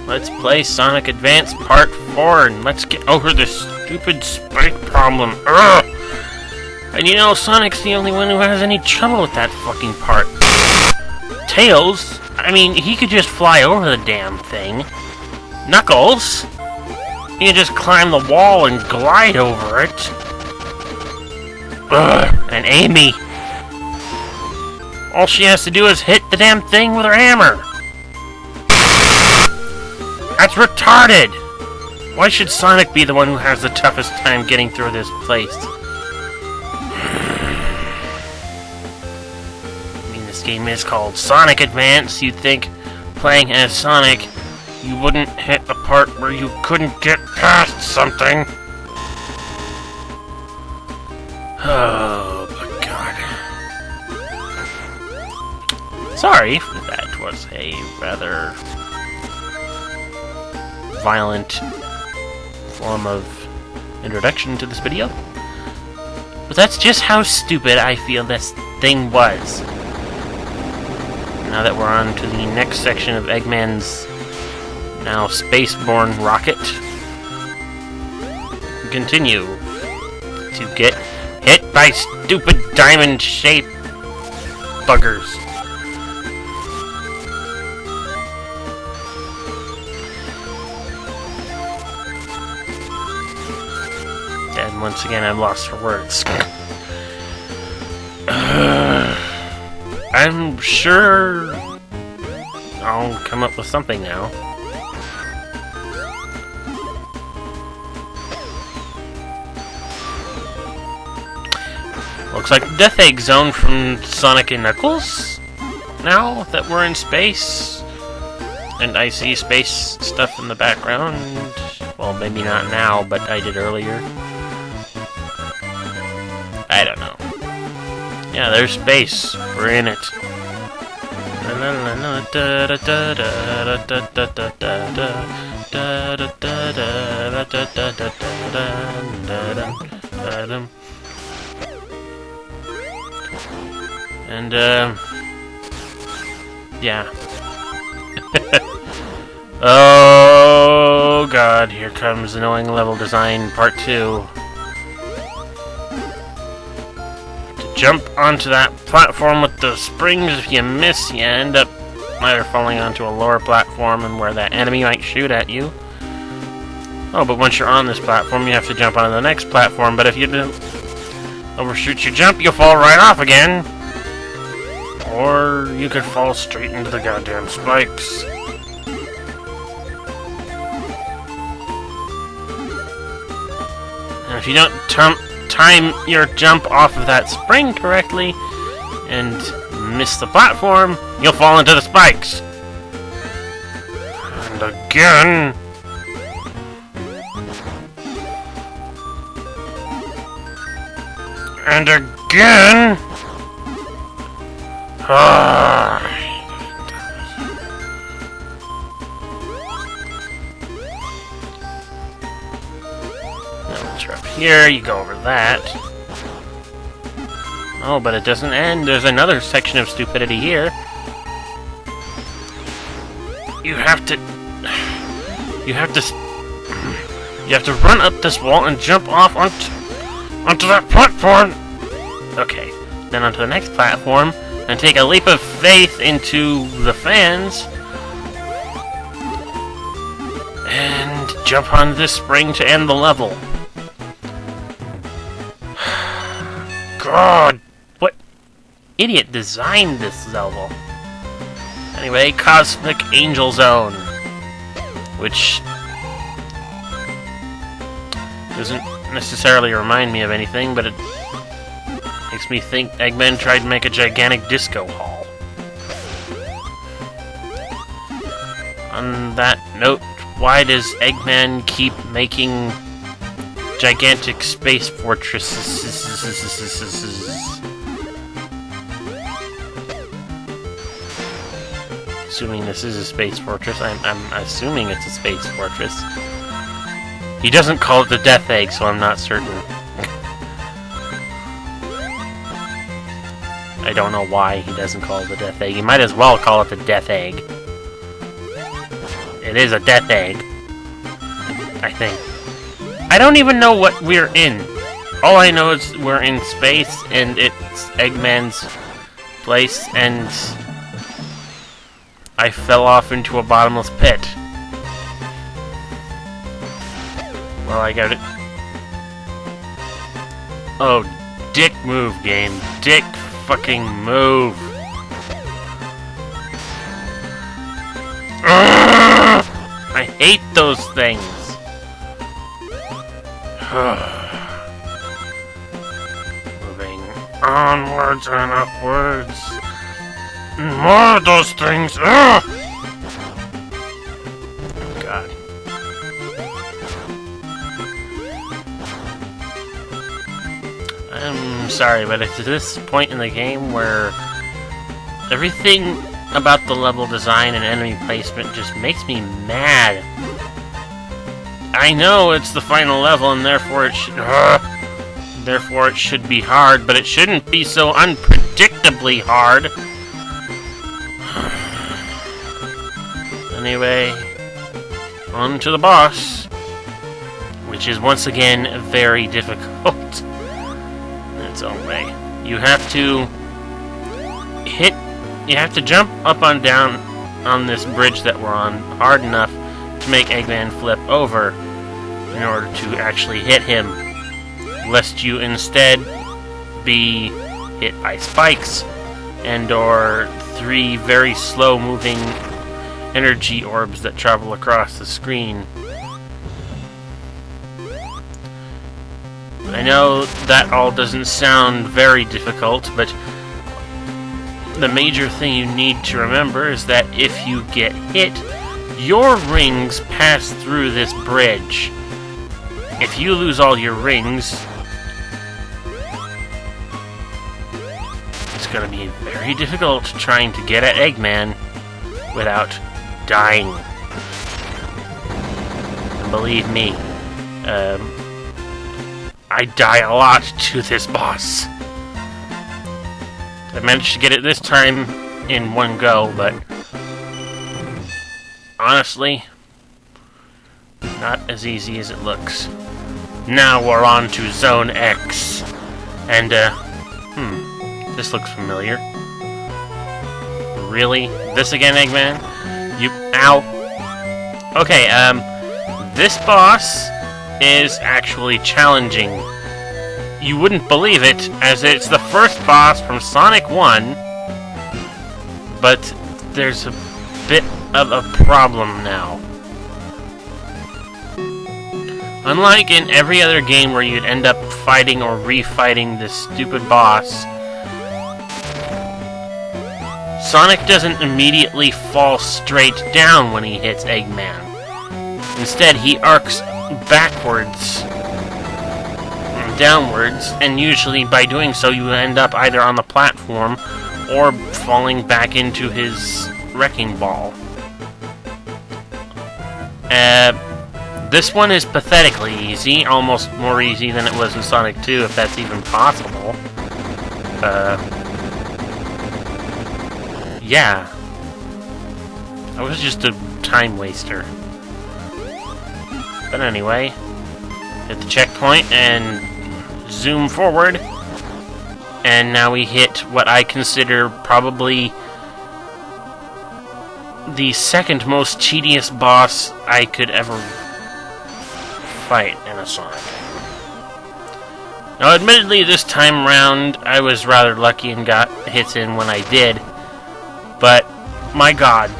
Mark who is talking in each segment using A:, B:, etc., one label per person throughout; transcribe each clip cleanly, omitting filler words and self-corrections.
A: let's play Sonic Advance Part 4 and let's get over this stupid spike problem. Ugh! And you know, Sonic's the only one who has any trouble with that fucking part. Tails, I mean, he could just fly over the damn thing. Knuckles, he can just climb the wall and glide over it. Ugh! And Amy, all she has to do is hit the damn thing with her hammer. That's retarded! Why should Sonic be the one who has the toughest time getting through this place? I mean, this game is called Sonic Advance. You'd think, playing as Sonic, you wouldn't hit a part where you couldn't get past something. Oh, my God. Sorry, that was a rather violent form of introduction to this video. But that's just how stupid I feel this thing was. Now that we're on to the next section of Eggman's now spaceborne rocket, we continue to get hit by stupid diamond-shaped buggers. And once again, I'm lost for words. I'm sure I'll come up with something now. Looks like the Death Egg Zone from Sonic and Knuckles. Now that we're in space, and I see space stuff in the background. Well, maybe not now, but I did earlier. I don't know. Yeah, there's space. We're in it. And, yeah. Oh, God, here comes annoying level design part 2. Jump onto that platform with the springs. If you miss, you end up either falling onto a lower platform and where that enemy might shoot at you. Oh, but once you're on this platform, you have to jump onto the next platform. But if you don't overshoot your jump, you'll fall right off again. Or you could fall straight into the goddamn spikes. And if you don't time your jump off of that spring correctly and miss the platform, you'll fall into the spikes. And again. And again. Here, you go over that. Oh, but it doesn't end. There's another section of stupidity here. You have to run up this wall and jump off onto that platform. Okay, then onto the next platform and take a leap of faith into the fans and jump on this spring to end the level. God, what idiot designed this level? Anyway, Cosmic Angel Zone, which doesn't necessarily remind me of anything, but it makes me think Eggman tried to make a gigantic disco hall. On that note, why does Eggman keep making gigantic space fortresses? Assuming this is a space fortress, I'm assuming it's a space fortress. He doesn't call it the Death Egg, so I'm not certain. I don't know why he doesn't call it the Death Egg. He might as well call it the Death Egg. It is a death egg. I think. I don't even know what we're in. All I know is we're in space, and it's Eggman's place, and I fell off into a bottomless pit. Well, I got it. Oh, dick move, game. Dick fucking move. Urgh! I hate those things. Moving onwards and upwards. More of those things. Ugh! Oh, God. I'm sorry, but it's this point in the game where everything about the level design and enemy placement just makes me mad. I know it's the final level, and therefore it should be hard, but it shouldn't be so unpredictably hard. Anyway, on to the boss, which is once again very difficult in its own way. You have to jump up and down on this bridge that we're on hard enough to make Eggman flip over in order to actually hit him, lest you instead be hit by spikes and or 3 very slow moving energy orbs that travel across the screen. I know that all doesn't sound very difficult, but the major thing you need to remember is that if you get hit, your rings pass through this bridge. If you lose all your rings, it's going to be very difficult trying to get at Eggman without dying. And believe me, I die a lot to this boss. I managed to get it this time in one go, but honestly, not as easy as it looks. Now we're on to Zone X. And, this looks familiar. Really? This again, Eggman? Ow. Okay, this boss is actually challenging. You wouldn't believe it, as it's the first boss from Sonic 1, but there's a bit of a problem now. Unlike in every other game where you'd end up fighting or refighting this stupid boss, Sonic doesn't immediately fall straight down when he hits Eggman. Instead, he arcs backwards, downwards, and usually by doing so you end up either on the platform or falling back into his wrecking ball. This one is pathetically easy, almost more easy than it was in Sonic 2, if that's even possible. Yeah. I was just a time waster. But anyway, hit the checkpoint and zoom forward. And now we hit what I consider probably the second most tedious boss I could ever fight in a Sonic. Now, admittedly, this time round, I was rather lucky and got hits in when I did. But, my god,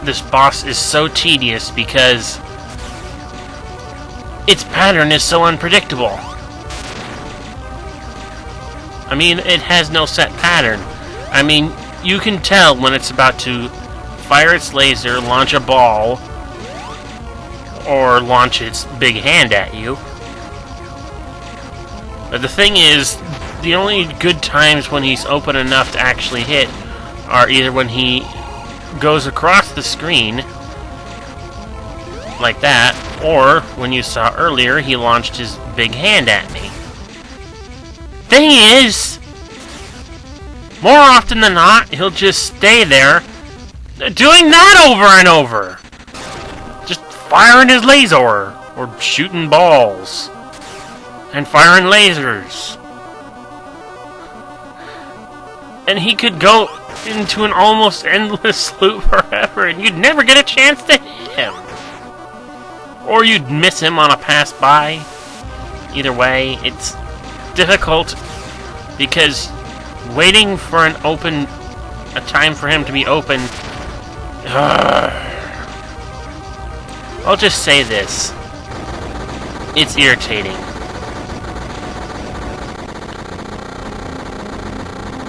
A: this boss is so tedious because its pattern is so unpredictable. I mean, it has no set pattern. I mean, you can tell when it's about to fire its laser, launch a ball, or launch its big hand at you. But the thing is, the only good times when he's open enough to actually hit are either when he goes across the screen, like that, or when you saw earlier, he launched his big hand at me. Thing is, more often than not, he'll just stay there, doing that over and over. just firing his laser, or shooting balls, and firing lasers. And he could go into an almost endless loop forever, and you'd never get a chance to hit him. Or you'd miss him on a pass-by. Either way, it's difficult, because waiting for a time for him to be open... I'll just say this. It's irritating.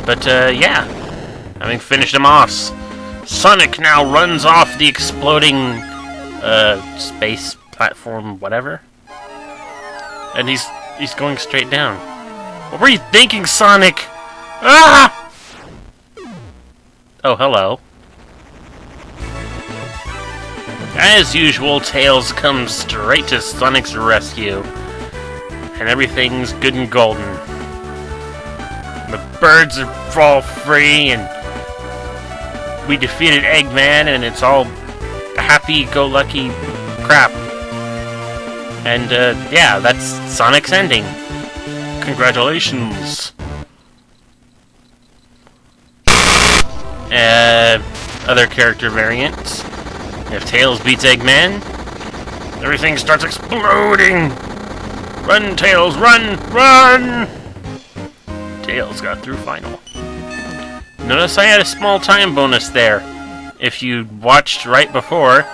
A: But, yeah. Having finished him off, Sonic now runs off the exploding, space platform, whatever. And he's going straight down. What were you thinking, Sonic? Ah! Oh, hello. As usual, Tails comes straight to Sonic's rescue. And everything's good and golden. The birds are all free, and we defeated Eggman, and it's all happy-go-lucky crap. And, yeah, that's Sonic's ending. Congratulations. Other character variants. If Tails beats Eggman, everything starts exploding! Run, Tails, run! Run! Tails got through final. Notice I had a small time bonus there. If you watched right before,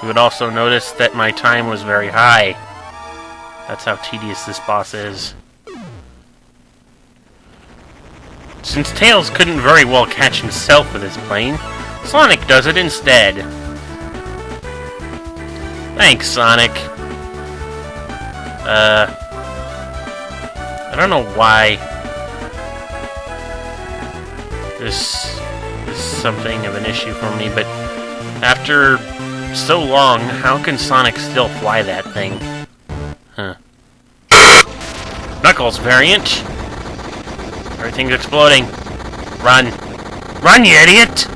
A: you would also notice that my time was very high. That's how tedious this boss is. Since Tails couldn't very well catch himself with his plane, Sonic does it instead. Thanks, Sonic. I don't know why this is something of an issue for me, but after so long, how can Sonic still fly that thing? Huh. Knuckles variant. Everything's exploding. Run. Run, you idiot!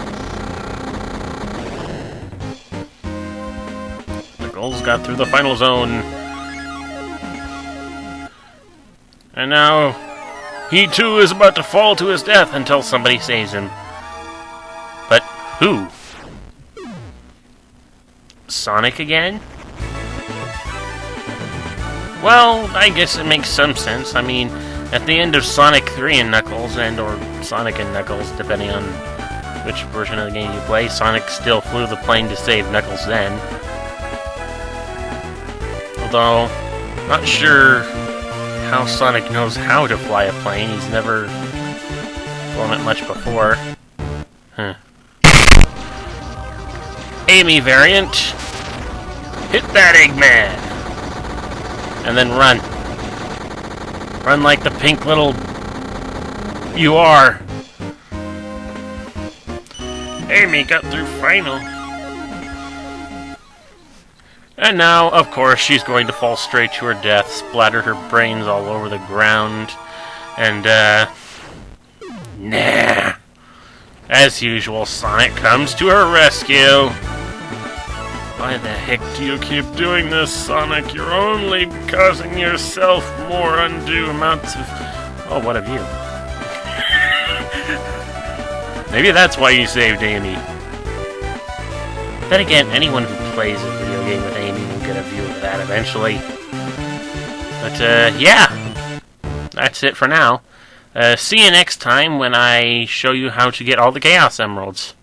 A: Knuckles got through the final zone. And now, he too is about to fall to his death until somebody saves him. But who? Sonic again? Well, I guess it makes some sense. I mean, at the end of Sonic 3 and Knuckles, or Sonic and Knuckles, depending on which version of the game you play, Sonic still flew the plane to save Knuckles then. Although, not sure how Sonic knows how to fly a plane. He's never flown it much before. Huh. Amy variant. Hit that Eggman! And then run. Run like the pink little... you are. Amy got through final. And now, of course, she's going to fall straight to her death, splatter her brains all over the ground, and, nah. As usual, Sonic comes to her rescue. Why the heck do you keep doing this, Sonic? You're only causing yourself more undue amounts of... oh, what have you? Maybe that's why you saved Amy. Then again, anyone who plays a video game with Amy will get a view of that eventually. But, yeah. That's it for now. See you next time when I show you how to get all the Chaos Emeralds.